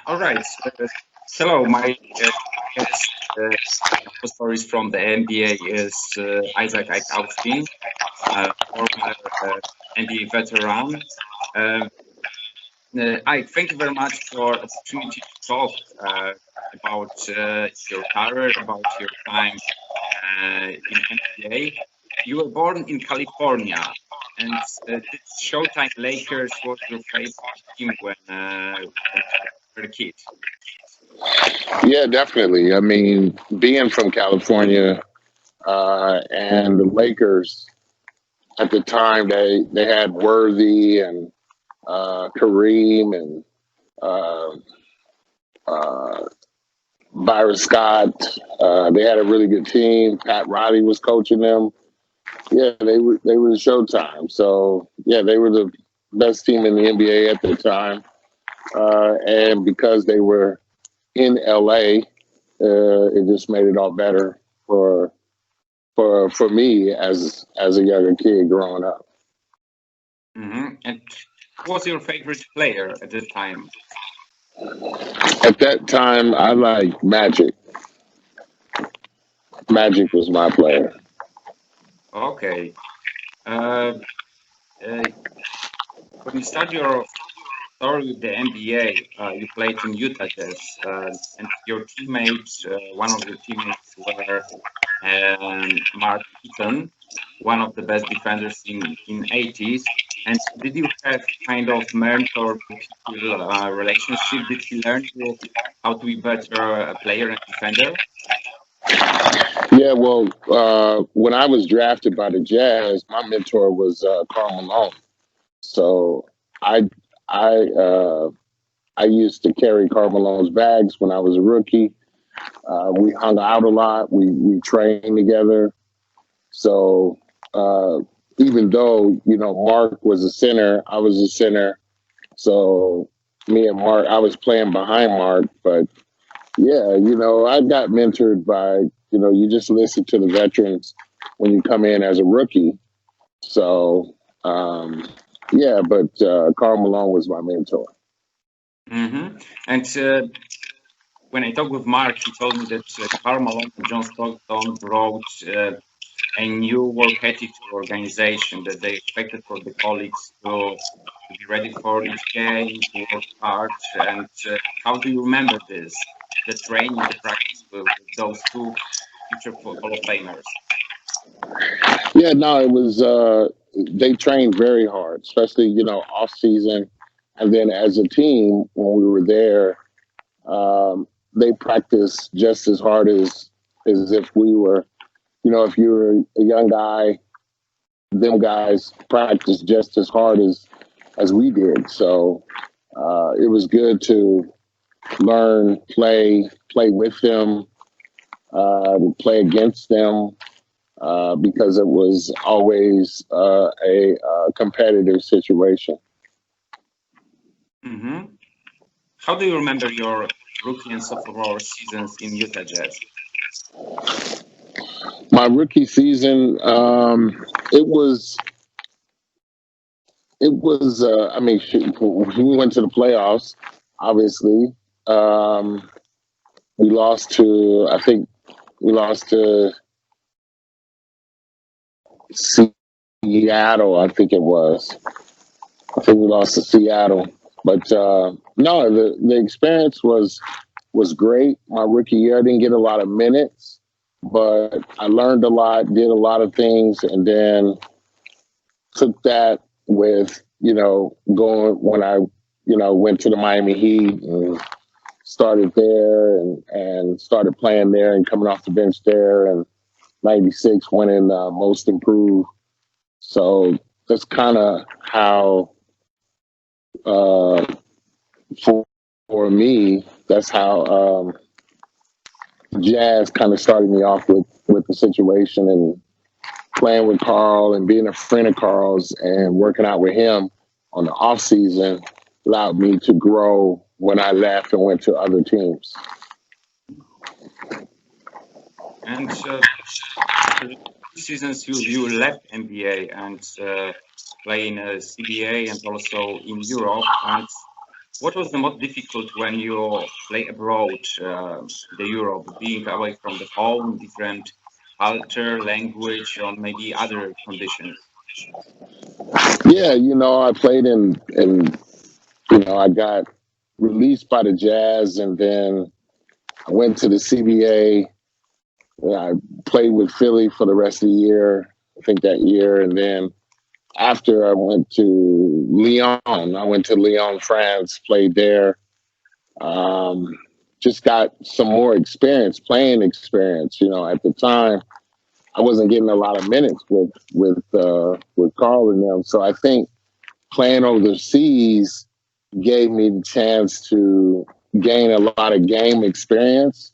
All right. Hello, my guest stories from the NBA is Isaac Austin, former NBA veteran. Uh, I thank you very much for opportunity to talk about your career, about your time in NBA. You were born in California, and did Showtime Lakers was your favorite team when you were a kid? Yeah, definitely. I mean, being from California and the Lakers at the time, they had Worthy and Kareem and uh, uh, Byron Scott. They had a really good team. Pat Riley was coaching them. Yeah, they were the Showtime. So yeah, they were the best team in the NBA at the time. And because they were in LA, it just made it all better for for me as a younger kid growing up. And who was your favorite player at the time? At that time, I liked Magic. Magic was my player. Okay. Uh, uh, when you start your story with the NBA, you played in Utah Jazz, and your teammates, one of your teammates were Mark Eaton, one of the best defenders in 80s. And did you have kind of mentor pupil relationship? Did he learn you how to be better a player and defender? Yeah, well, when I was drafted by the Jazz, my mentor was Karl Malone. So I I I used to carry Karl Malone's bags when I was a rookie. We hung out a lot. We trained together. So uh, even though Mark was a center, I was a center. So me and Mark, I was playing behind Mark, but yeah, I got mentored by you just listen to the veterans when you come in as a rookie. So yeah, but Karl Malone was my mentor. And when I talked with Mark, he told me that Karl Malone and John Stockton brought a new work ethic to the organization, that they expected for the colleagues to be ready for each game, to work hard. And how do you remember this, the training, the practice with those two future Hall of Famers? Yeah, no, it was. They trained very hard, especially off season, and then as a team when we were there, they practiced just as hard as if we were. If you were a young guy, them guys practiced just as hard as we did. So it was good to learn, play with them, play against them, because it was always a competitive situation. hmm How do you remember your rookie and sophomore seasons in Utah Jazz? My rookie season, it was. I mean, shoot, we went to the playoffs. Obviously, um, we lost to. I think we lost to Seattle. I think it was. I think we lost to Seattle. But no, the experience was great. My rookie year, I didn't get a lot of minutes, but I learned a lot, did a lot of things, and then took that with going when I went to the Miami Heat and started there and started playing there and coming off the bench there and '96 winning Most Improved. So that's kind of how uh, for me that's how Jazz kind of started me off with the situation and playing with Carl and being a friend of Carl's and working out with him on the off season allowed me to grow when I left and went to other teams. And after the seasons, you left NBA and play in CBA and also in Europe. And what was the most difficult when you play abroad, the Europe, being away from the home, different culture, language, or maybe other conditions? Yeah, I played in I got released by the Jazz, and then I went to the CBA. I played with Philly for the rest of the year, I think that year. And then after I went to Lyon, I went to Lyon, France, played there. Um, just got some more experience, playing experience. At the time, I wasn't getting a lot of minutes with Carl and them. So I think playing overseas gave me the chance to gain a lot of game experience.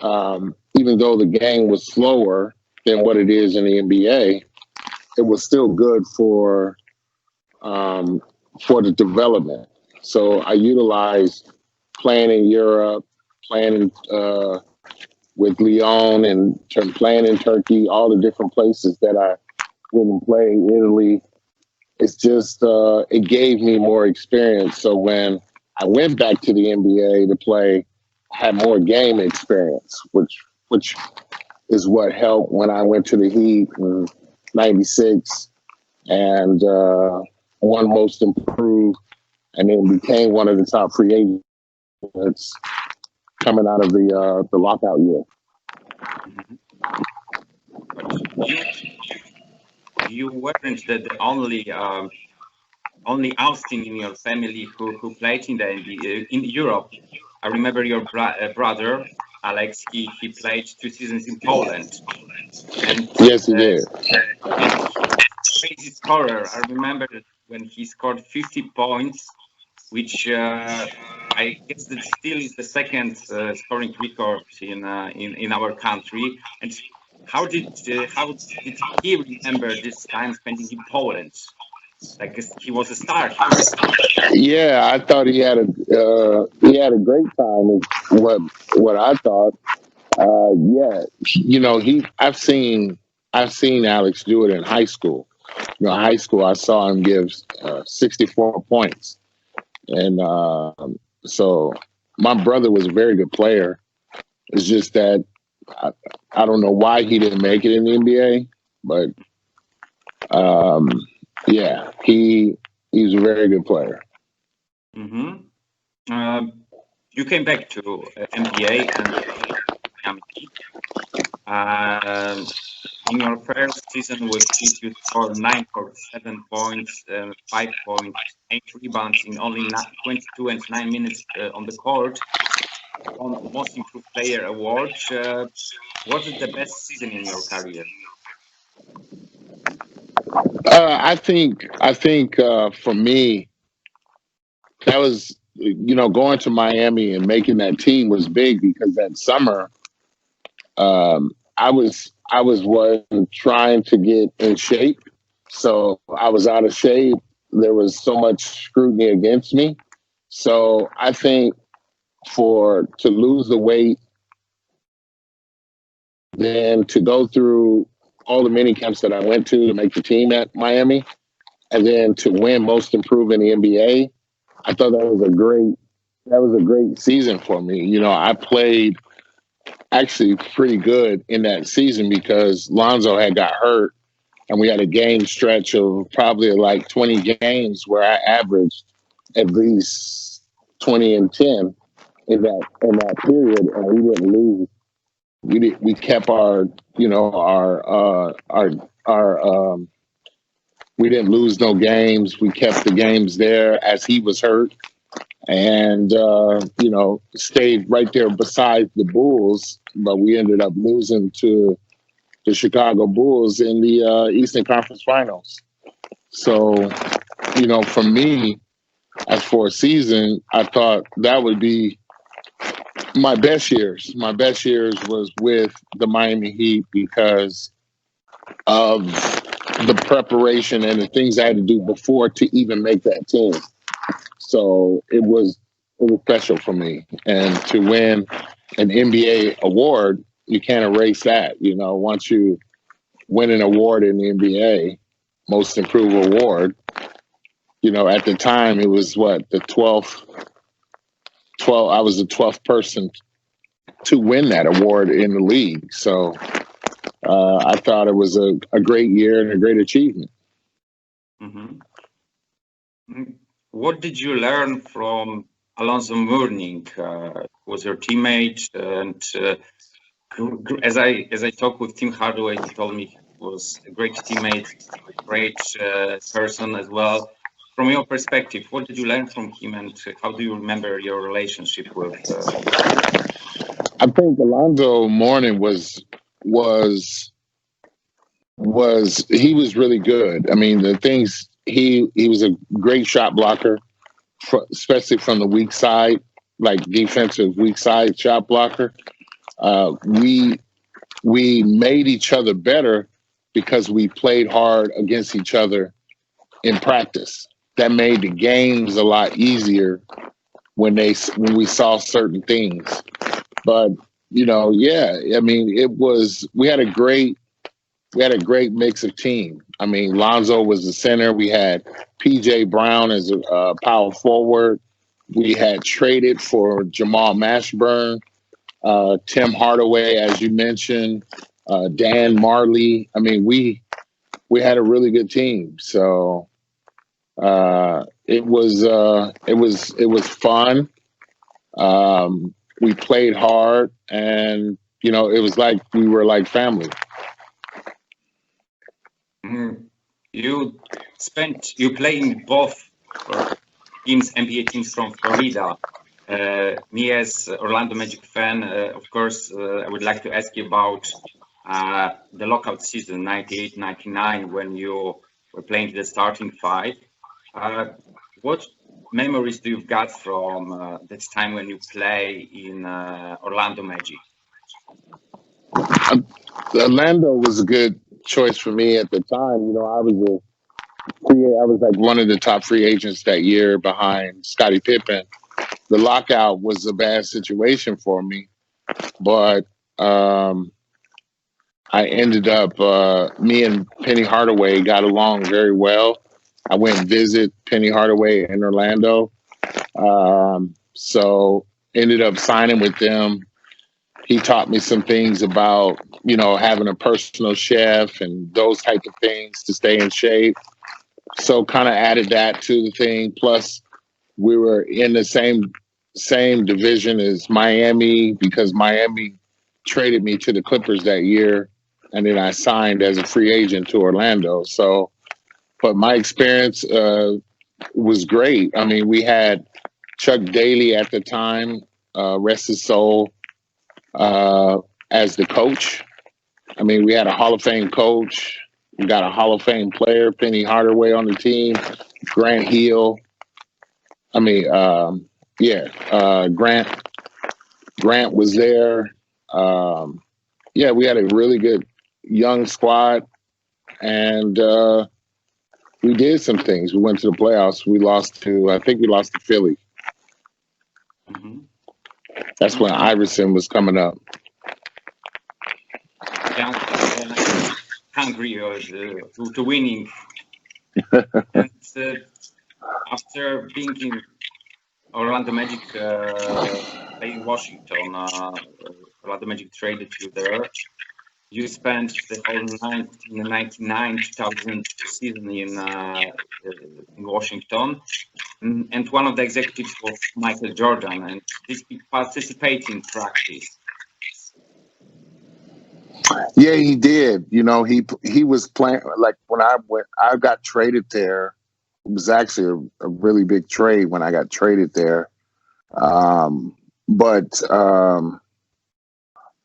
Even though the game was slower than what it is in the NBA, it was still good for the development. So I utilized playing in Europe, playing with Lyon, and playing in Turkey, all the different places that I wouldn't play, Italy. It's just it gave me more experience. So when I went back to the NBA to play, I had more game experience, which is what helped when I went to the Heat in '96 and won Most Improved, and then became one of the top free agents coming out of the lockout year. But you weren't the only Austin in your family who played in the NBA, in Europe. I remember your brother Alex. He played 2 seasons in Poland, and Yes, he did. and he was a crazy scorer. I remember when he scored 50 points, which I guess that still is the second scoring record in our country. And how did he remember this time spending in Poland? Like he was a star here. Yeah, I thought he had a great time. Is what I thought. Yeah, I've seen Alex do it in high school. High school, I saw him give 64 points, and so my brother was a very good player. It's just that I, I don't know why he didn't make it in the NBA, but um, yeah, he's a very good player. Mm-hmm. You came back to NBA and Miami Heat. In your first season with Heat, you scored 9.7 points, 5.8 rebounds in only 22 and 9 minutes on the court. On Most Improved Player award. Was it the best season in your career? I think for me, that was going to Miami and making that team was big because that summer I was trying to get in shape, so I was out of shape. There was so much scrutiny against me, so I think for to lose the weight, then to go through all the mini camps that I went to make the team at Miami, and then to win Most Improved in the NBA, I thought that was a great season for me. I played actually pretty good in that season because Lonzo had got hurt, and we had a game stretch of probably like 20 games where I averaged at least 20 and 10 in that period, and we didn't lose. We kept our we didn't lose no games. We kept the games there as he was hurt, and stayed right there beside the Bulls. But we ended up losing to the Chicago Bulls in the Eastern Conference Finals. So, for me, as for a season, I thought that would be my best years. My best years was with the Miami Heat because of the preparation and the things I had to do before to even make that team. So it was special for me. And to win an NBA award, you can't erase that. Once you win an award in the NBA, Most Improved Award, at the time it was the 12th I was the 12th person to win that award in the league. So I thought it was a great year and a great achievement. Mm-hmm. What did you learn from Alonzo Mourning, who was your teammate? And as I talked with Tim Hardaway, he told me he was a great teammate, a great person as well. From your perspective, what did you learn from him, and how do you remember your relationship with? I think Alonzo Mourning was he was really good. I mean, the things he was a great shot blocker, especially from the weak side, like defensive weak side shot blocker. We made each other better because we played hard against each other in practice. That made the games a lot easier when we saw certain things. But yeah, I mean, we had a great mix of team. I mean, Lonzo was the center. We had PJ Brown as a power forward. We had traded for Jamal Mashburn, Tim Hardaway, as you mentioned, Dan Marley. I mean, we had a really good team. So it was fun. We played hard, and it was like we were like family. You playing both teams, NBA teams from Florida. Me as Orlando Magic fan, of course, I would like to ask you about the lockout season 98-99 when you were playing the starting five. What memories do you got from that time when you play in Orlando Magic? Orlando was a good choice for me at the time. I was like one of the top free agents that year behind Scottie Pippen. The lockout was a bad situation for me, but I ended up, me and Penny Hardaway got along very well. I went and visit Penny Hardaway in Orlando. So ended up signing with them. He taught me some things about, having a personal chef and those type of things to stay in shape. So kind of added that to the thing. Plus, we were in the same division as Miami because Miami traded me to the Clippers that year, and then I signed as a free agent to Orlando. So, but my experience was great. I mean, we had Chuck Daly at the time, rest his soul, as the coach. I mean, we had a Hall of Fame coach. We got a Hall of Fame player, Penny Hardaway, on the team. Grant Hill. I mean, Grant was there. Yeah, we had a really good young squad, and we did some things. We went to the playoffs. I think we lost to Philly. Mm-hmm. That's when Iverson was coming up. Yeah, hungry to winning. And after being in Orlando Magic, playing Washington, Orlando Magic traded you there. You spent the whole 1999-2000 season in Washington, and one of the executives was Michael Jordan, and did he participate in practice? Yeah, he did. He was playing, like when I got traded there. It was actually a really big trade when I got traded there.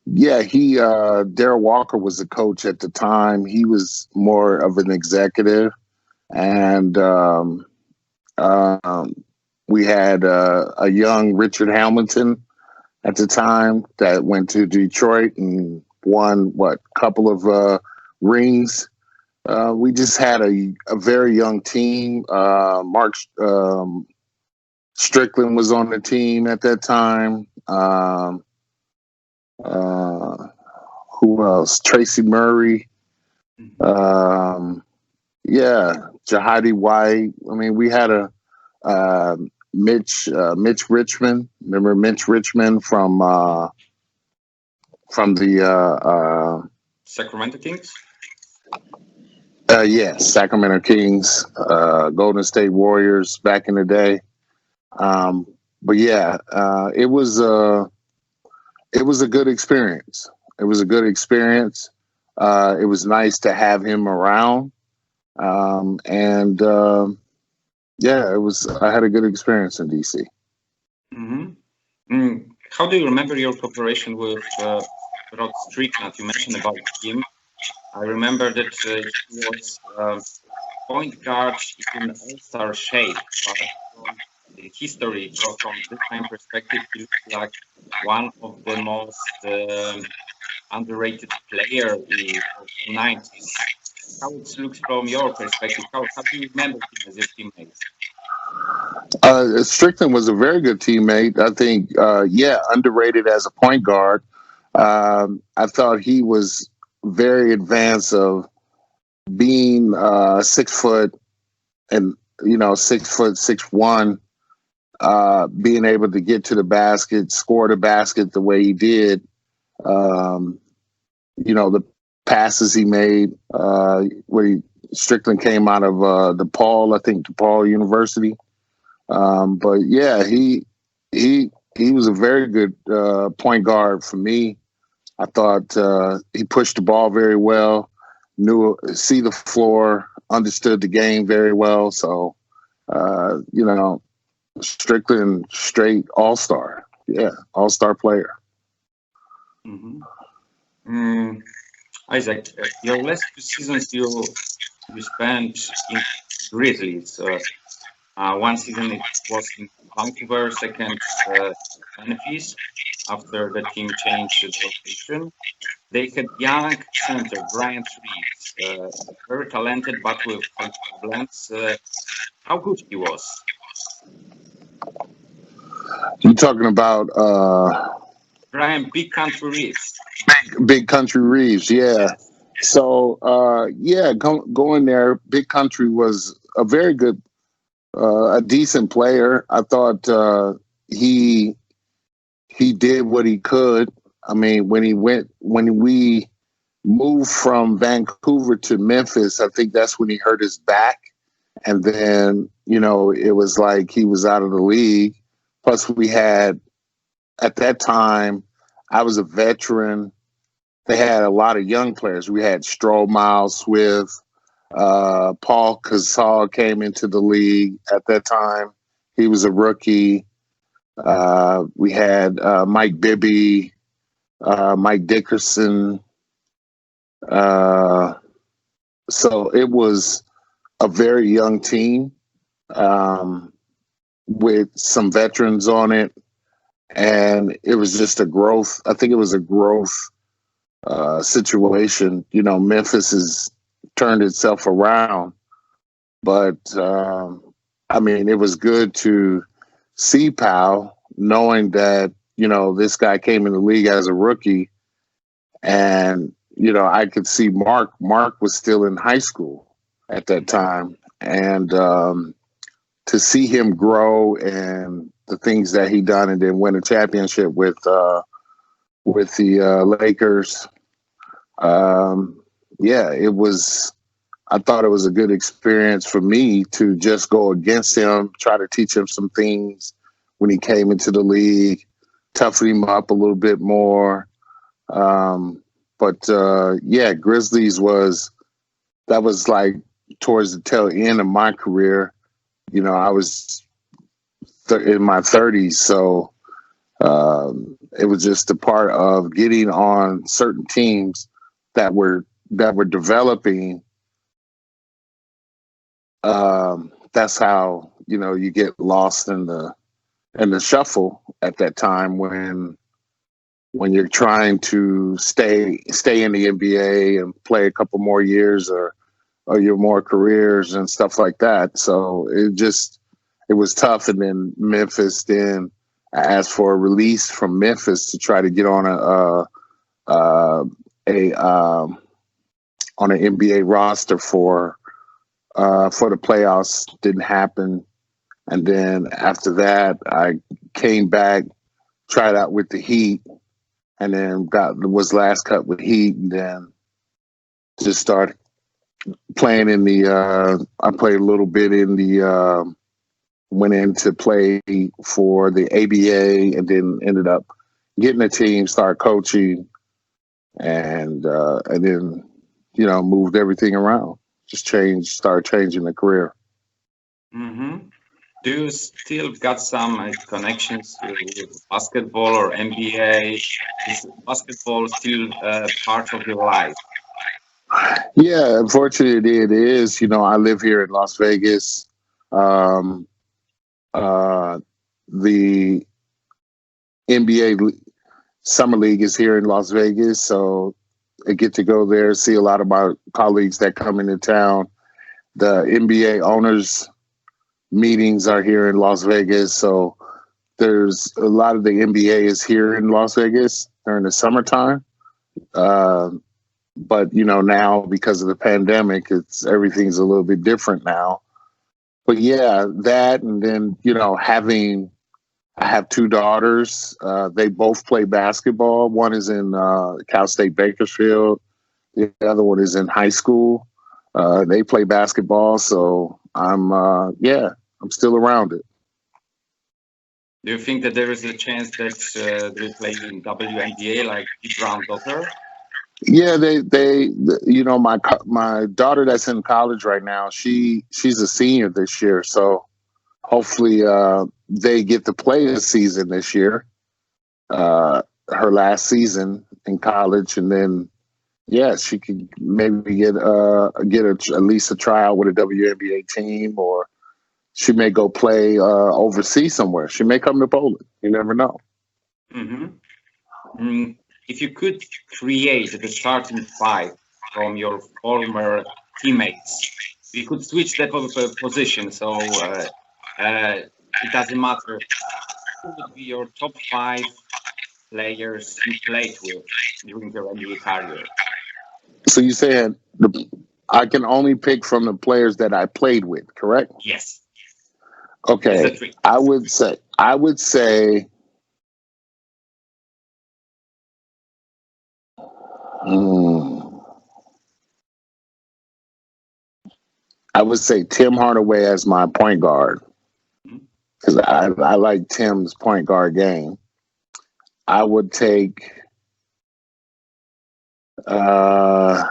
Yeah, Darryl Walker was the coach at the time. He was more of an executive, and we had a young Richard Hamilton at the time that went to Detroit and won couple of rings. We just had a very young team. Mark Strickland was on the team at that time. Who else? Tracy Murray. Yeah, Jahadi White. I mean, we had Mitch Richmond. Remember Mitch Richmond from the Sacramento Kings? yes, Sacramento Kings, Golden State Warriors back in the day. But yeah, it was a good experience. It was a good experience. It was nice to have him around. And yeah, it was. I had a good experience in DC. Mm-hmm. How do you remember your cooperation with Rod Strickland? You mentioned about him. I remember that he was point guard in all-star shape, but from the history, from this time perspective, he looks like one of the most underrated player in the 90s. How it looks from your perspective? How do you remember him as your teammate? Strickland was a very good teammate. I think, yeah, underrated as a point guard. I thought he was very advanced of being 6 foot and 6 foot 6'1", being able to get to the basket, score the basket the way he did. The passes he made. Strickland came out of DePaul University. But yeah, he was a very good point guard for me. I thought he pushed the ball very well, see the floor, understood the game very well. So, Strickland, straight all-star. Yeah, all-star player. Mm-hmm. Isaac, your last 2 seasons you spent in Grizzlies. One season it was in Vancouver, second Memphis. After the team changed the location, they had young center Bryant Reeves, very talented but with health problems. How good he was? You talking about Brian Big Country Reeves? Big Country Reeves, yeah. So going there, Big Country was a very good, a decent player. I thought he did what he could. I mean, when we moved from Vancouver to Memphis, I think that's when he hurt his back. And then, it was like he was out of the league. Plus, we had, at that time, I was a veteran. They had a lot of young players. We had Miles Swift, Paul Gasol came into the league at that time. He was a rookie. We had Mike Bibby, Mike Dickerson. So it was a very young team with some veterans on it. And it was just a growth. I think it was a growth situation. Memphis has turned itself around. But, it was good to see Powell, knowing that, this guy came in the league as a rookie. And, I could see Mark. Mark was still in high school at that time. And to see him grow and the things that he done and then win a championship with the Lakers. It was, I thought it was a good experience for me to just go against him, try to teach him some things when he came into the league, toughen him up a little bit more. Grizzlies that was like towards the tail end of my career. I was in my 30s, so it was just a part of getting on certain teams that were developing. That's how you get lost in the shuffle at that time when you're trying to stay in the NBA and play a couple more years or your more careers and stuff like that. So it was tough. And then Memphis, then I asked for a release from Memphis to try to get on on an NBA roster for the playoffs. Didn't happen. And then after that, I came back, tried out with the Heat, and then was last cut with Heat, and then just started playing in the. I played a little bit in the. Went in to play for the ABA, and then ended up getting a team, start coaching, and then moved everything around. Just started changing the career. Mm-hmm. Do you still got some connections with basketball or NBA? Is basketball still part of your life? Yeah, unfortunately, it is. I live here in Las Vegas. Um, the NBA Summer League is here in Las Vegas, so I get to go there, see a lot of my colleagues that come into town. The NBA owners meetings are here in Las Vegas, so there's a lot of the NBA is here in Las Vegas during the summertime. But now because of the pandemic, everything's a little bit different now. But yeah, that, and then I have two daughters. They both play basketball. One is in Cal State Bakersfield. The other one is in high school. They play basketball, so I'm still around it. Do you think that there is a chance that they play in WNBA like Pete Brown's daughter? Yeah, my daughter that's in college right now. She's a senior this year, so hopefully they get to play this season this year. Her last season in college, and then she could maybe get at least a tryout with a WNBA team, or she may go play overseas somewhere. She may come to Poland. You never know. Mm-hmm. If you could create the starting five from your former teammates, we could switch that position. So it doesn't matter who would be your top five players you played with during your NBA career. So you saying I can only pick from the players that I played with, correct? Yes. Okay. I would say I would say Tim Hardaway as my point guard, because I like Tim's point guard game. I would take Karl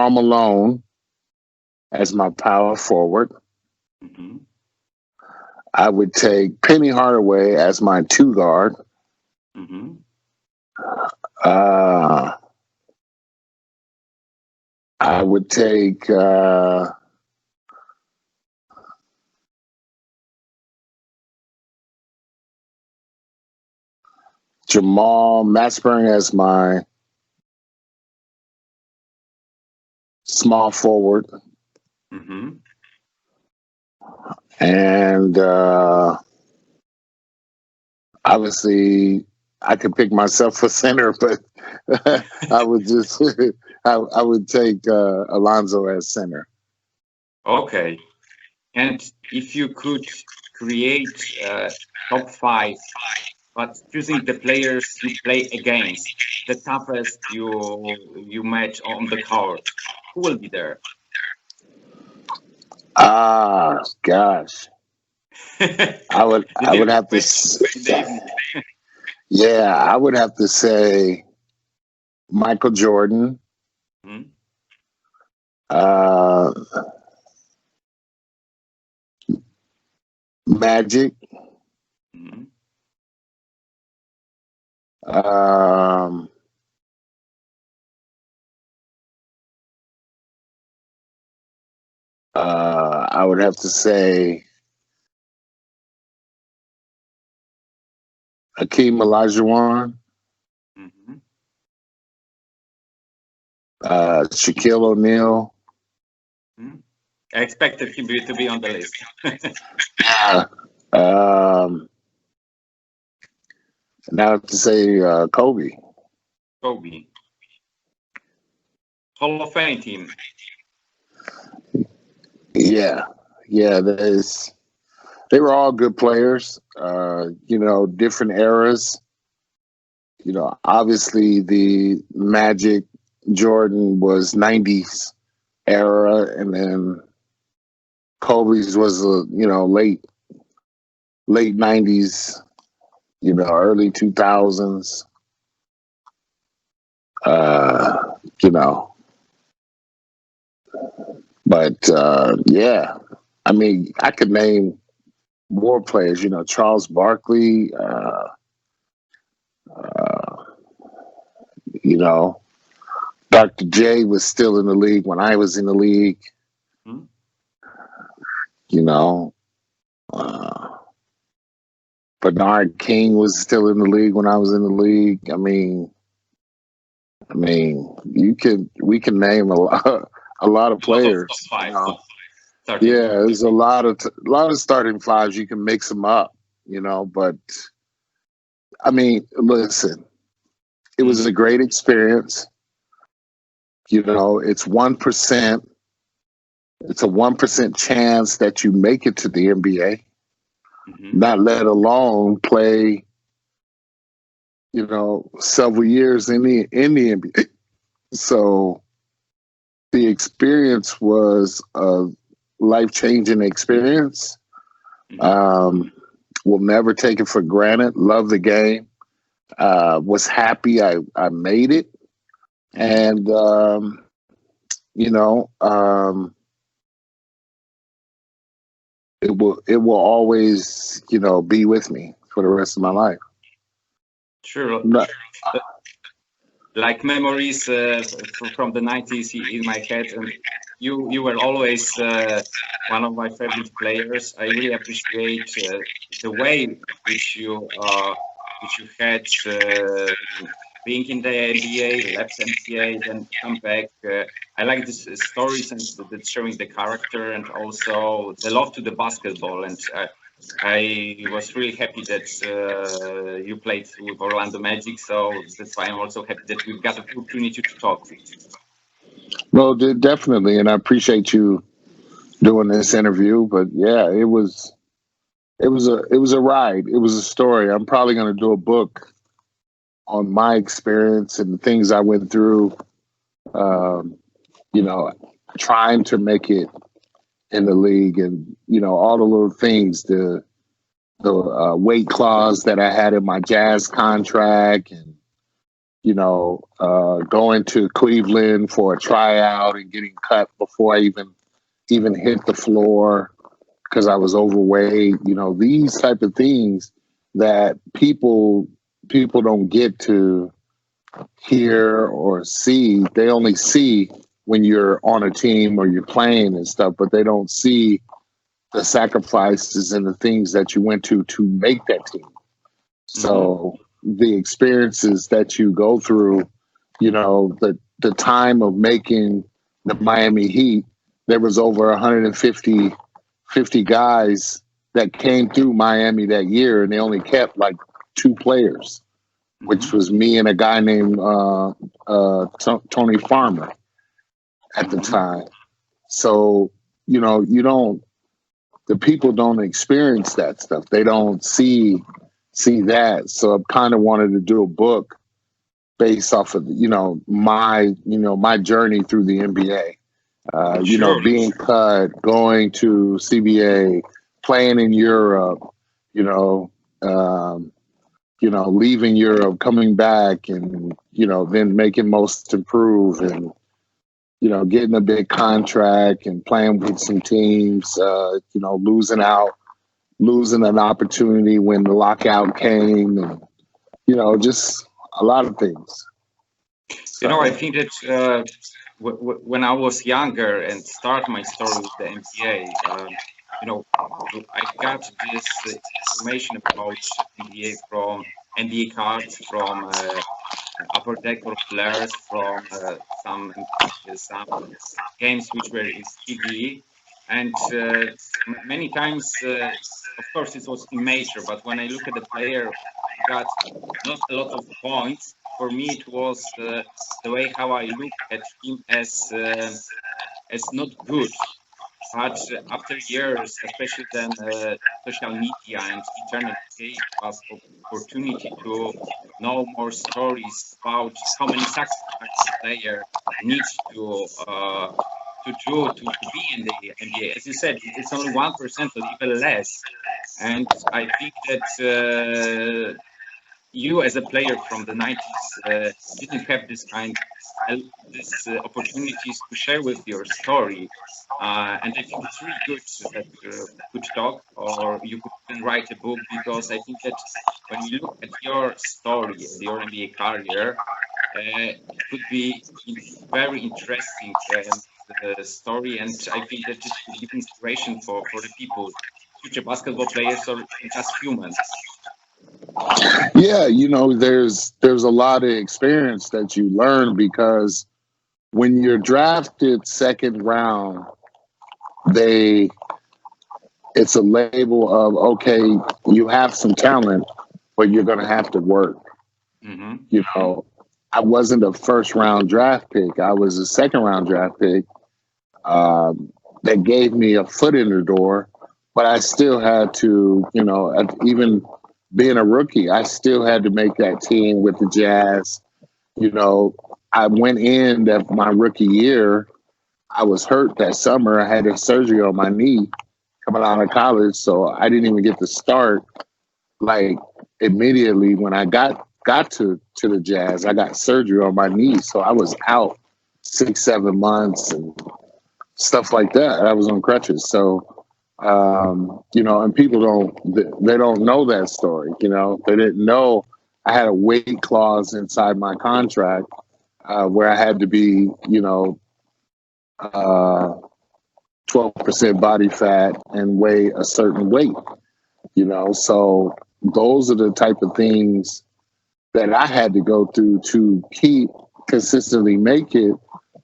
Malone as my power forward. Mm-hmm. I would take Penny Hardaway as my two guard. Mm-hmm. I would take Jamal Mashburn as my small forward. Mm-hmm. And obviously I could pick myself for center, but I would just I would take Alonzo as center. Okay. And if you could create top five, but choosing the players you play against, the toughest you met on the court, who will be there? Ah, gosh. I would have to yeah, I would have to say Michael Jordan. Mm-hmm. Magic. Mm-hmm. I would have to say Hakeem Olajuwon. Mm-hmm. Shaquille O'Neal. Mm-hmm. I expected him to be on the list. Now to say Kobe. Kobe. Hall of Fame team. Yeah, yeah. They were all good players. Different eras. Obviously the Magic Jordan was '90s era, and then Kobe's was late '90s, early 2000s. You know, but yeah, I mean, I could name more players. Charles Barkley. Uh, you know, Dr. J was still in the league when I was in the league. Hmm? You know, uh, Bernard King was still in the league when I was in the league. We can name a lot of A lot of players. top five, starting Yeah, five. there's a lot of starting fives. You can mix them up, But I mean, listen, it was a great experience. It's 1%. It's a 1% chance that you make it to the NBA. Mm-hmm. Not let alone play, several years in the NBA. So the experience was a life-changing experience. Mm-hmm. Will never take it for granted. Love the game. Was happy I made it. And, it will always, be with me for the rest of my life. Sure. Not, Like memories from the 90s in my head, and you were always one of my favorite players. I really appreciate the way which you had being in the NBA, left NBA, then come back. I like these stories and that showing the character and also the love to the basketball. And I was really happy that you played with Orlando Magic, so that's why I'm also happy that we've got the opportunity to talk. well, definitely, and I appreciate you doing this interview. But yeah, it was a ride. It was a story. I'm probably going to do a book on my experience and the things I went through. Um, trying to make it in the league, and all the little things, the weight clause that I had in my Jazz contract, and going to Cleveland for a tryout and getting cut before I even hit the floor because I was overweight. These type of things that people don't get to hear or see. They only see when you're on a team or you're playing and stuff, but they don't see the sacrifices and the things that you went to make that team. So the experiences that you go through, the time of making the Miami Heat, there was over 150 guys that came through Miami that year, and they only kept like 2 players, which was me and a guy named Tony Farmer at the time. So, the people don't experience that stuff. They don't see that. So I kind of wanted to do a book based off of, my journey through the NBA. Sure. Being cut, going to CBA, playing in Europe, leaving Europe, coming back, and then making Most Improved, and getting a big contract and playing with some teams, losing an opportunity when the lockout came, and just a lot of things. So, I think that when I was younger and start my story with the NBA, I got this information about NBA from NBA cards, from upper deck of players, from some games which were in TV, and many times, of course, it was immature. But when I look at the player, got not a lot of points, for me it was the way how I look at him as not good. But after years, especially then social media and internet gave us opportunity to know more stories about how many sacrifices player needs to do to be in the NBA. As you said, it's only 1% or even less. And I think that you as a player from the 90s didn't have this kind this opportunities to share with your story. And I think it's really good that could talk or you could even write a book, because I think that when we look at your story, your NBA career, it could be very interesting story, and I think that it could give inspiration for the people, future basketball players or just humans. Yeah, there's a lot of experience that you learn, because when you're drafted second round, it's a label of, okay, you have some talent, but you're going to have to work. Mm-hmm. I wasn't a first round draft pick. I was a second round draft pick. That gave me a foot in the door, but I still had to, even being a rookie, I still had to make that team with the Jazz. I went in that my rookie year. I was hurt that summer. I had a surgery on my knee coming out of college, so I didn't even get to start like immediately when I got to the Jazz. I got surgery on my knee, so I was out 6-7 months and stuff like that. I was on crutches, so and people don't know that story. They didn't know I had a weight clause inside my contract where I had to be 12% body fat and weigh a certain weight. So those are the type of things that I had to go through to keep consistently make it,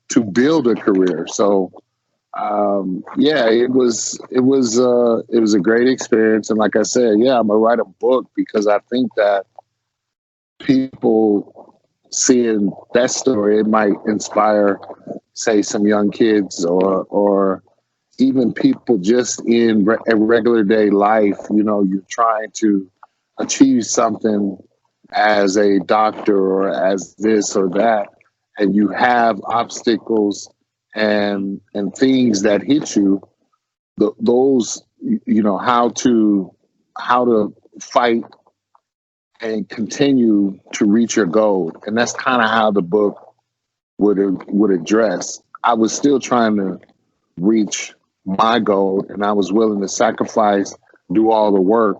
to build a career. So it was a great experience. And like I said, I'm gonna write a book, because I think that people seeing that story, it might inspire, say, some young kids or even people just in a regular day life. You're trying to achieve something as a doctor or as this or that, and you have obstacles and things that hit you. Those, how to fight and continue to reach your goal. And that's kind of how the book would address. I was still trying to reach my goal, and I was willing to sacrifice, do all the work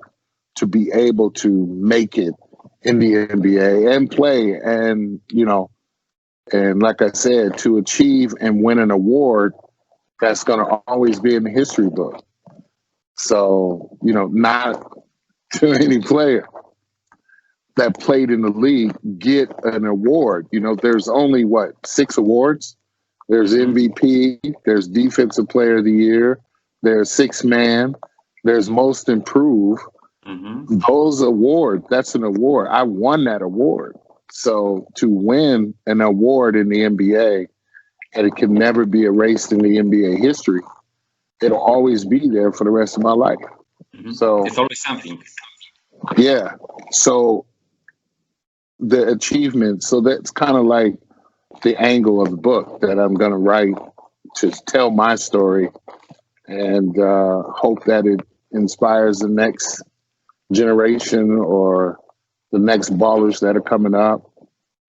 to be able to make it in the NBA and play. And, and like I said, to achieve and win an award that's going to always be in the history book. So, not to any player that played in the league get an award. There's only 6 awards. There's MVP, there's Defensive Player of the Year, there's Sixth Man, there's Most Improved. Mm-hmm. Those awards, that's an award. I won that award. So to win an award in the NBA, and it can never be erased in the NBA history, it'll always be there for the rest of my life. Mm-hmm. So it's always something. Yeah. So the achievement, so that's kind of like the angle of the book that I'm going to write, to tell my story, and hope that it inspires the next generation or the next ballers that are coming up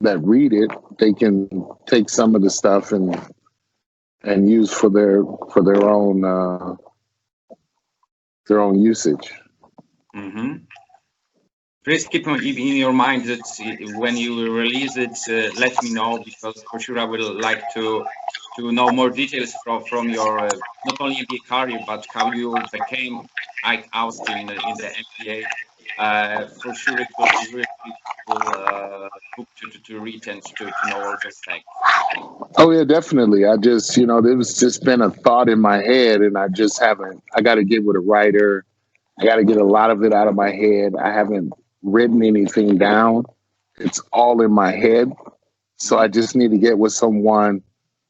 that read it. They can take some of the stuff and use for their own usage. Mm-hmm. Please keep in your mind that when you will release it, let me know, because for sure I will like to know more details from your not only NBA career, but how you became Ike Austin in the NBA. For sure, it will be really beautiful book to read and to know all those facts. Oh yeah, definitely. I just, there was just been a thought in my head, and I just haven't. I got to get with a writer. I got to get a lot of it out of my head. I haven't written anything down. it's all in my head. So I just need to get with someone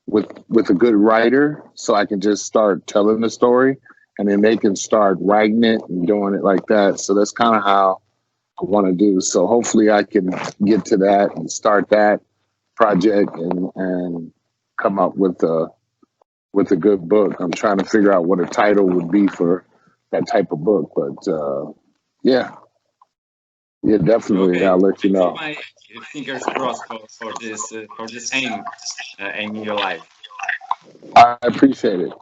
with a good writer, so I can just start telling the story, and then they can start writing it and doing it like that. So that's kind of how I want to do. So hopefully I can get to that and start that project and come up with a good book. I'm trying to figure out what a title would be for that type of book, but yeah, definitely. Okay, I'll let you I keep know. my fingers crossed for this aim in your life. I appreciate it.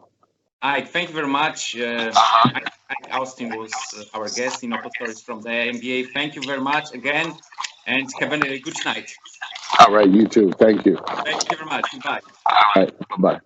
Ike, thank you very much. Ike Austin was our guest in OPOstories from the NBA. Thank you very much again, and have a good night. All right, you too. Thank you. Thank you very much. Goodbye. All right, bye-bye.